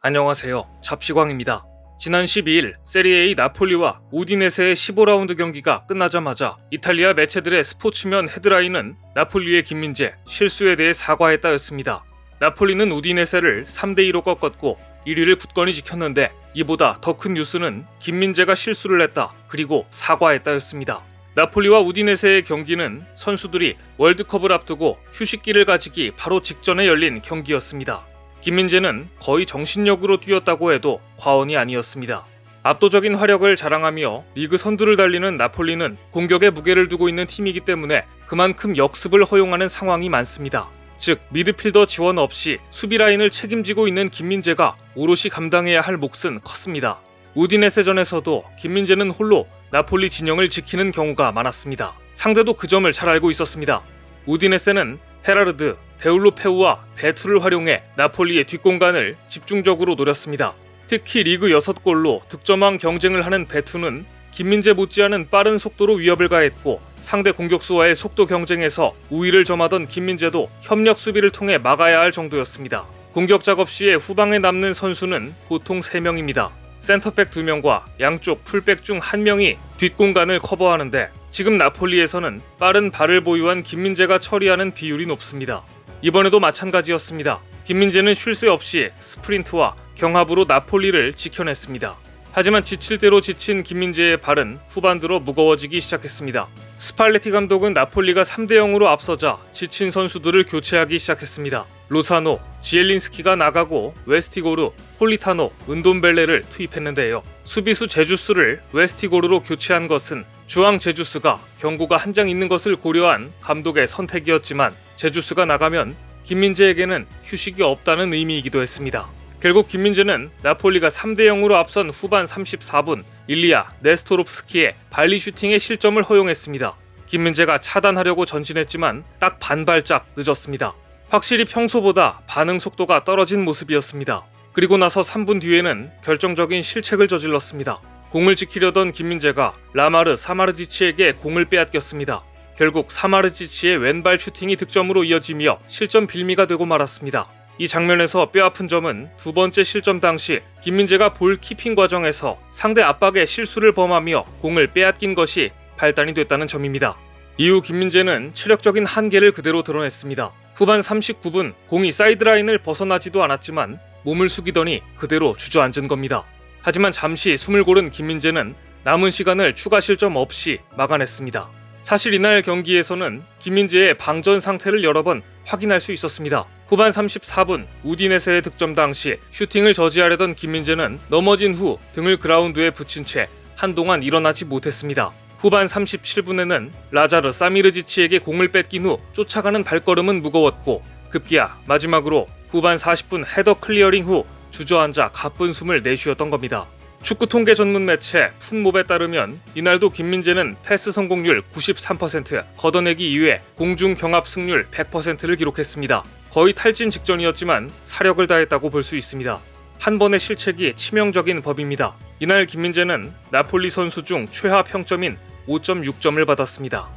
안녕하세요. 잡시광입니다. 지난 12일 세리에 A 나폴리와 우디네세의 15라운드 경기가 끝나자마자 이탈리아 매체들의 스포츠면 헤드라인은 나폴리의 김민재 실수에 대해 사과했다였습니다. 나폴리는 우디네세를 3대2로 꺾었고 1위를 굳건히 지켰는데 이보다 더 큰 뉴스는 김민재가 실수를 했다 그리고 사과했다였습니다. 나폴리와 우디네세의 경기는 선수들이 월드컵을 앞두고 휴식기를 가지기 바로 직전에 열린 경기였습니다. 김민재는 거의 정신력으로 뛰었다고 해도 과언이 아니었습니다. 압도적인 화력을 자랑하며 리그 선두를 달리는 나폴리는 공격에 무게를 두고 있는 팀이기 때문에 그만큼 역습을 허용하는 상황이 많습니다. 즉 미드필더 지원 없이 수비 라인을 책임지고 있는 김민재가 오롯이 감당해야 할 몫은 컸습니다. 우디네세전에서도 김민재는 홀로 나폴리 진영을 지키는 경우가 많았습니다. 상대도 그 점을 잘 알고 있었습니다. 우디네세는 헤라르드, 데울로페우와 베투를 활용해 나폴리의 뒷공간을 집중적으로 노렸습니다. 특히 리그 6골로 득점왕 경쟁을 하는 베투는 김민재 못지않은 빠른 속도로 위협을 가했고 상대 공격수와의 속도 경쟁에서 우위를 점하던 김민재도 협력 수비를 통해 막아야 할 정도였습니다. 공격 작업 시에 후방에 남는 선수는 보통 3명입니다. 센터백 2명과 양쪽 풀백 중 1명이 뒷공간을 커버하는데 지금 나폴리에서는 빠른 발을 보유한 김민재가 처리하는 비율이 높습니다. 이번에도 마찬가지였습니다. 김민재는 쉴 새 없이 스프린트와 경합으로 나폴리를 지켜냈습니다. 하지만 지칠 대로 지친 김민재의 발은 후반 들어 무거워지기 시작했습니다. 스팔레티 감독은 나폴리가 3대0으로 앞서자 지친 선수들을 교체하기 시작했습니다. 로사노, 지엘린스키가 나가고 웨스티고르, 폴리타노, 은돈벨레를 투입했는데요. 수비수 제주스를 웨스티고르로 교체한 것은 주앙 제주스가 경고가 한 장 있는 것을 고려한 감독의 선택이었지만 제주스가 나가면 김민재에게는 휴식이 없다는 의미이기도 했습니다. 결국 김민재는 나폴리가 3대0으로 앞선 후반 34분 일리아 네스토롭스키의 발리 슈팅에 실점을 허용했습니다. 김민재가 차단하려고 전진했지만 딱 반발짝 늦었습니다. 확실히 평소보다 반응 속도가 떨어진 모습이었습니다. 그리고 나서 3분 뒤에는 결정적인 실책을 저질렀습니다. 공을 지키려던 김민재가 라마르 사마르지치에게 공을 빼앗겼습니다. 결국 사마르지치의 왼발 슈팅이 득점으로 이어지며 실점 빌미가 되고 말았습니다. 이 장면에서 뼈아픈 점은 두 번째 실점 당시 김민재가 볼 키핑 과정에서 상대 압박에 실수를 범하며 공을 빼앗긴 것이 발단이 됐다는 점입니다. 이후 김민재는 체력적인 한계를 그대로 드러냈습니다. 후반 39분 공이 사이드라인을 벗어나지도 않았지만 몸을 숙이더니 그대로 주저앉은 겁니다. 하지만 잠시 숨을 고른 김민재는 남은 시간을 추가 실점 없이 막아냈습니다. 사실 이날 경기에서는 김민재의 방전 상태를 여러 번 확인할 수 있었습니다. 후반 34분 우디네세의 득점 당시 슈팅을 저지하려던 김민재는 넘어진 후 등을 그라운드에 붙인 채 한동안 일어나지 못했습니다. 후반 37분에는 라자르 사미르지치에게 공을 뺏긴 후 쫓아가는 발걸음은 무거웠고 급기야 마지막으로 후반 40분 헤더 클리어링 후 주저앉아 가쁜 숨을 내쉬었던 겁니다. 축구 통계 전문 매체 풋몹에 따르면 이날도 김민재는 패스 성공률 93%, 걷어내기 이외 공중 경합 승률 100%를 기록했습니다. 거의 탈진 직전이었지만 사력을 다했다고 볼 수 있습니다. 한 번의 실책이 치명적인 법입니다. 이날 김민재는 나폴리 선수 중 최하 평점인 5.6점을 받았습니다.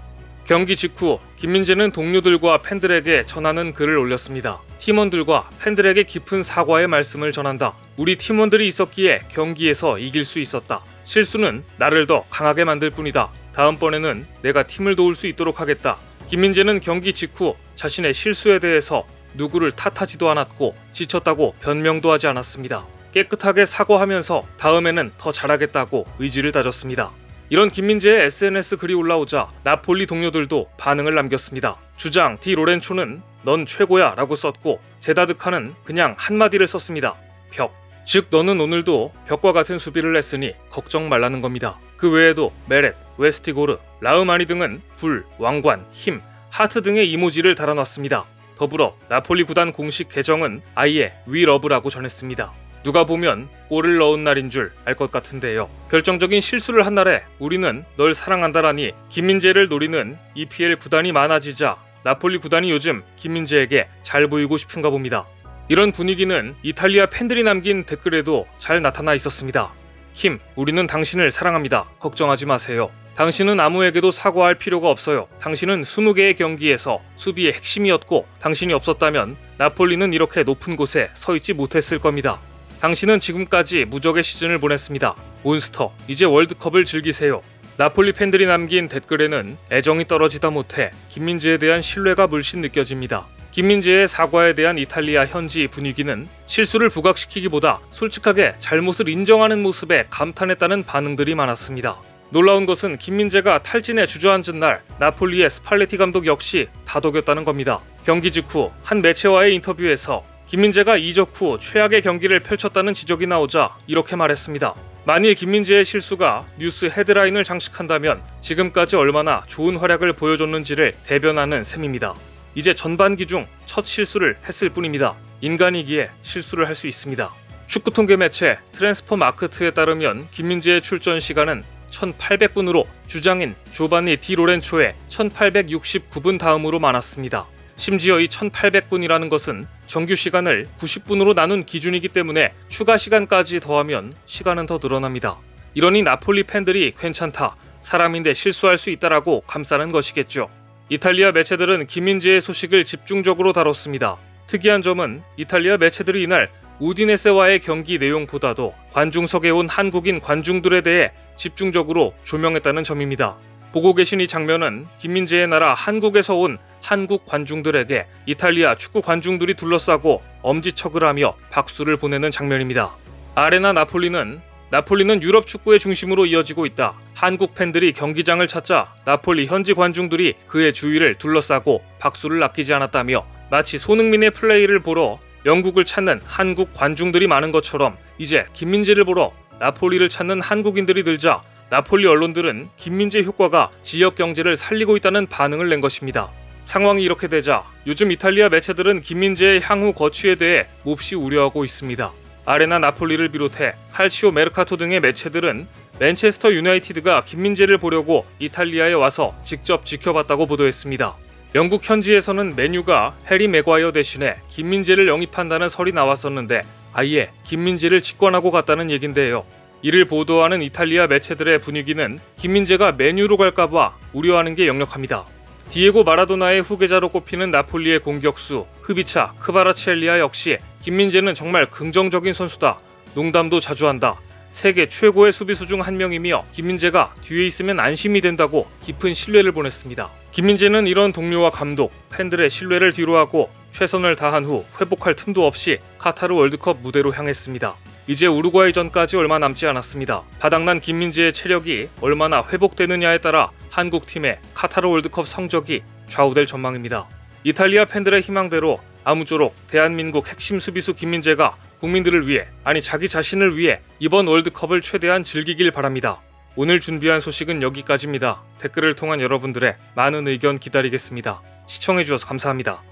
경기 직후 김민재는 동료들과 팬들에게 전하는 글을 올렸습니다. 팀원들과 팬들에게 깊은 사과의 말씀을 전한다. 우리 팀원들이 있었기에 경기에서 이길 수 있었다. 실수는 나를 더 강하게 만들 뿐이다. 다음번에는 내가 팀을 도울 수 있도록 하겠다. 김민재는 경기 직후 자신의 실수에 대해서 누구를 탓하지도 않았고 지쳤다고 변명도 하지 않았습니다. 깨끗하게 사과하면서 다음에는 더 잘하겠다고 의지를 다졌습니다. 이런 김민재의 SNS 글이 올라오자 나폴리 동료들도 반응을 남겼습니다. 주장 디 로렌초는 넌 최고야 라고 썼고 제다드카는 그냥 한마디를 썼습니다. 벽. 즉 너는 오늘도 벽과 같은 수비를 했으니 걱정 말라는 겁니다. 그 외에도 메렛, 웨스티고르, 라흐마니 등은 불, 왕관, 힘, 하트 등의 이모지를 달아놨습니다. 더불어 나폴리 구단 공식 계정은 아예 위러브라고 전했습니다. 누가 보면 골을 넣은 날인 줄 알 것 같은데요. 결정적인 실수를 한 날에 우리는 널 사랑한다라니 김민재를 노리는 EPL 구단이 많아지자 나폴리 구단이 요즘 김민재에게 잘 보이고 싶은가 봅니다. 이런 분위기는 이탈리아 팬들이 남긴 댓글에도 잘 나타나 있었습니다. 힘, 우리는 당신을 사랑합니다. 걱정하지 마세요. 당신은 아무에게도 사과할 필요가 없어요. 당신은 20개의 경기에서 수비의 핵심이었고 당신이 없었다면 나폴리는 이렇게 높은 곳에 서 있지 못했을 겁니다. 당신은 지금까지 무적의 시즌을 보냈습니다. 몬스터, 이제 월드컵을 즐기세요. 나폴리 팬들이 남긴 댓글에는 애정이 떨어지다 못해 김민재에 대한 신뢰가 물씬 느껴집니다. 김민재의 사과에 대한 이탈리아 현지 분위기는 실수를 부각시키기보다 솔직하게 잘못을 인정하는 모습에 감탄했다는 반응들이 많았습니다. 놀라운 것은 김민재가 탈진에 주저앉은 날 나폴리의 스팔레티 감독 역시 다독였다는 겁니다. 경기 직후 한 매체와의 인터뷰에서 김민재가 이적 후 최악의 경기를 펼쳤다는 지적이 나오자 이렇게 말했습니다. 만일 김민재의 실수가 뉴스 헤드라인을 장식한다면 지금까지 얼마나 좋은 활약을 보여줬는지를 대변하는 셈입니다. 이제 전반기 중 첫 실수를 했을 뿐입니다. 인간이기에 실수를 할 수 있습니다. 축구 통계 매체 트랜스퍼 마크트에 따르면 김민재의 출전 시간은 1800분으로 주장인 조반니 디 로렌초의 1869분 다음으로 많았습니다. 심지어 이 1800분이라는 것은 정규 시간을 90분으로 나눈 기준이기 때문에 추가 시간까지 더하면 시간은 더 늘어납니다. 이러니 나폴리 팬들이 괜찮다, 사람인데 실수할 수 있다라고 감싸는 것이겠죠. 이탈리아 매체들은 김민재의 소식을 집중적으로 다뤘습니다. 특이한 점은 이탈리아 매체들이 이날 우디네세와의 경기 내용보다도 관중석에 온 한국인 관중들에 대해 집중적으로 조명했다는 점입니다. 보고 계신 이 장면은 김민재의 나라 한국에서 온 한국 관중들에게 이탈리아 축구 관중들이 둘러싸고 엄지척을 하며 박수를 보내는 장면입니다. 아레나 나폴리는 유럽 축구의 중심으로 이어지고 있다. 한국 팬들이 경기장을 찾자 나폴리 현지 관중들이 그의 주위를 둘러싸고 박수를 아끼지 않았다며 마치 손흥민의 플레이를 보러 영국을 찾는 한국 관중들이 많은 것처럼 이제 김민재를 보러 나폴리를 찾는 한국인들이 늘자 나폴리 언론들은 김민재 효과가 지역 경제를 살리고 있다는 반응을 낸 것입니다. 상황이 이렇게 되자 요즘 이탈리아 매체들은 김민재의 향후 거취에 대해 몹시 우려하고 있습니다. 아레나 나폴리를 비롯해 칼치오 메르카토 등의 매체들은 맨체스터 유나이티드가 김민재를 보려고 이탈리아에 와서 직접 지켜봤다고 보도했습니다. 영국 현지에서는 맨유가 해리 맥과이어 대신에 김민재를 영입한다는 설이 나왔었는데 아예 김민재를 직관하고 갔다는 얘긴데요. 이를 보도하는 이탈리아 매체들의 분위기는 김민재가 맨유로 갈까봐 우려하는 게 역력합니다. 디에고 마라도나의 후계자로 꼽히는 나폴리의 공격수 흐비차 크바라치엘리아 역시 김민재는 정말 긍정적인 선수다, 농담도 자주 한다, 세계 최고의 수비수 중 한 명이며 김민재가 뒤에 있으면 안심이 된다고 깊은 신뢰를 보냈습니다. 김민재는 이런 동료와 감독, 팬들의 신뢰를 뒤로하고 최선을 다한 후 회복할 틈도 없이 카타르 월드컵 무대로 향했습니다. 이제 우루과이전까지 얼마 남지 않았습니다. 바닥난 김민재의 체력이 얼마나 회복되느냐에 따라 한국팀의 카타르 월드컵 성적이 좌우될 전망입니다. 이탈리아 팬들의 희망대로 아무쪼록 대한민국 핵심 수비수 김민재가 국민들을 위해, 아니 자기 자신을 위해 이번 월드컵을 최대한 즐기길 바랍니다. 오늘 준비한 소식은 여기까지입니다. 댓글을 통한 여러분들의 많은 의견 기다리겠습니다. 시청해주셔서 감사합니다.